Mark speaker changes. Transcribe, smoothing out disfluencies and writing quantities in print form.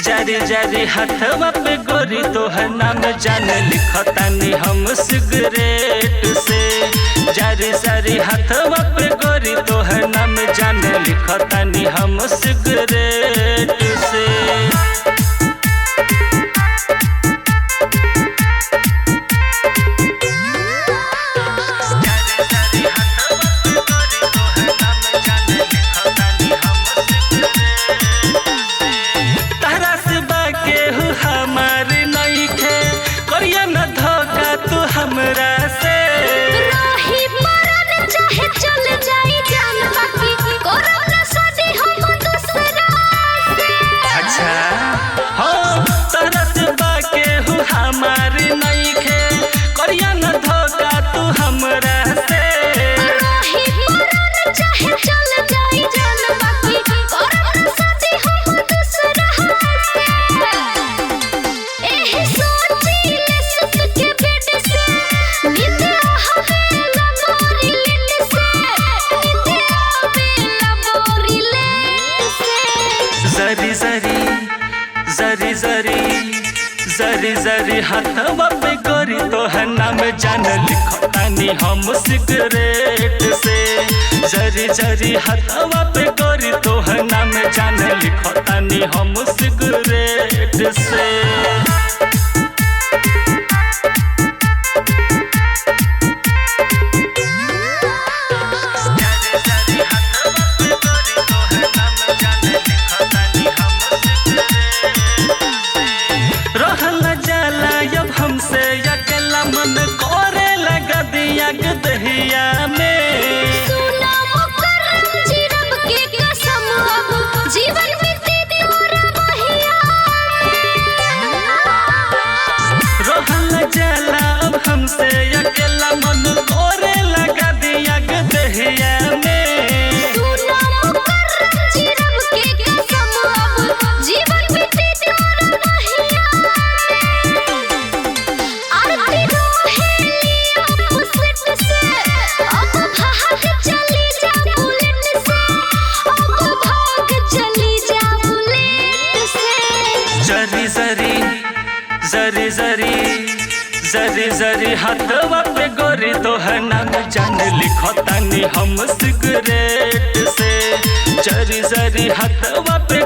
Speaker 1: जरी जरी हथवा पे गोरी तोहर नाम जान लिखतानी हम सिगरेट से। जरी जरी हथवा पे गोरी तोहर नाम जान लिखतानी हम सिगरेट से। जरी जरी हथवा पे गोरी तोहर नाम जान लिखतानी हम सिगरेट से। जरी जरी हथवा पे गोरी तोहर नाम जान लिखतानी हम सिगरेट से। हमसे अकेला मन कोरे लगा दिया दहिया में।
Speaker 2: सुना मुकर्रम जी रब के कसम अब जीवन बीते तोरा बहिया
Speaker 1: रोहन जला अब हमसे अकेला मन कोरे लगा दिया दहिया में।
Speaker 2: सुना मुकर्रम जी रब के कसम अब जीवन बीते तोरा बहिया
Speaker 1: जरी जरी जरी हथवा पे गोरी तोहर नाम जान लिखतानी हम सिगरेट से। जरी जरी हथवा पे